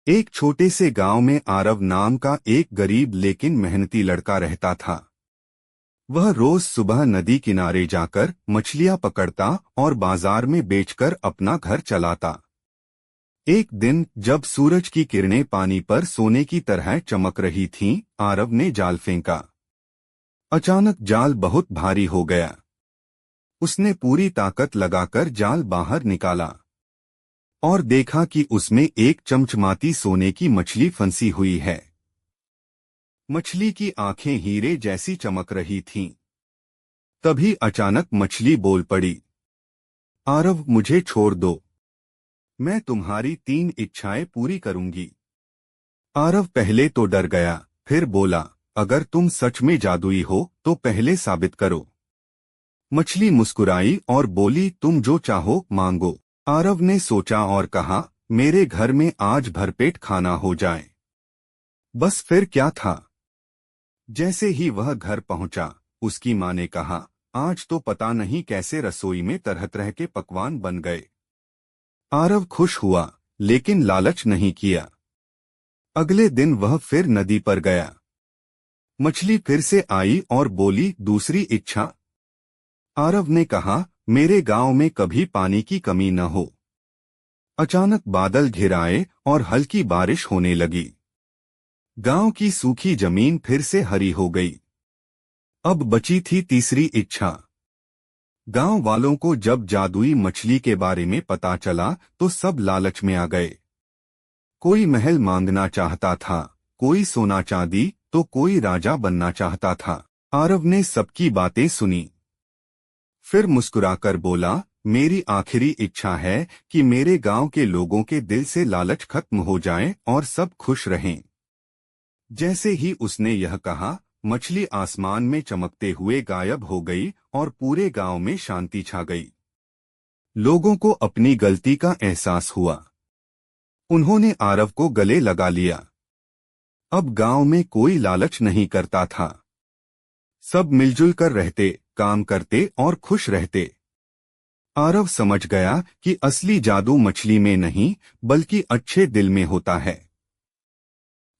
एक छोटे से गांव में आरव नाम का एक गरीब लेकिन मेहनती लड़का रहता था। वह रोज सुबह नदी किनारे जाकर मछलियां पकड़ता और बाजार में बेचकर अपना घर चलाता। एक दिन जब सूरज की किरणें पानी पर सोने की तरह चमक रही थीं, आरव ने जाल फेंका। अचानक जाल बहुत भारी हो गया। उसने पूरी ताकत लगाकर जाल बाहर निकाला और देखा कि उसमें एक चमचमाती सोने की मछली फंसी हुई है। मछली की आंखें हीरे जैसी चमक रही थीं। तभी अचानक मछली बोल पड़ी, आरव, मुझे छोड़ दो। मैं तुम्हारी 3 इच्छाएं पूरी करूंगी। आरव पहले तो डर गया, फिर बोला, अगर तुम सच में जादुई हो तो पहले साबित करो। मछली मुस्कुराई और बोली, तुम जो चाहो मांगो। आरव ने सोचा और कहा, मेरे घर में आज भरपेट खाना हो जाए। बस फिर क्या था। जैसे ही वह घर पहुंचा, उसकी मां ने कहा, आज तो पता नहीं कैसे रसोई में तरह तरह के पकवान बन गए। आरव खुश हुआ, लेकिन लालच नहीं किया। अगले दिन वह फिर नदी पर गया। मछली फिर से आई और बोली, दूसरी इच्छा। आरव ने कहा, मेरे गांव में कभी पानी की कमी न हो। अचानक बादल घिर आए और हल्की बारिश होने लगी। गांव की सूखी जमीन फिर से हरी हो गई। अब बची थी तीसरी इच्छा। गांव वालों को जब जादुई मछली के बारे में पता चला तो सब लालच में आ गए। कोई महल मांगना चाहता था, कोई सोना चांदी, तो कोई राजा बनना चाहता था। आरव ने सबकी बातें सुनी। फिर मुस्कुराकर बोला, मेरी आखिरी इच्छा है कि मेरे गांव के लोगों के दिल से लालच खत्म हो जाए और सब खुश रहें। जैसे ही उसने यह कहा, मछली आसमान में चमकते हुए गायब हो गई और पूरे गांव में शांति छा गई। लोगों को अपनी गलती का एहसास हुआ। उन्होंने आरव को गले लगा लिया। अब गांव में कोई लालच नहीं करता था। सब मिलजुल कर रहते, काम करते और खुश रहते। आरव समझ गया कि असली जादू मछली में नहीं, बल्कि अच्छे दिल में होता है।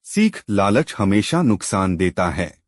सीख, लालच हमेशा नुकसान देता है।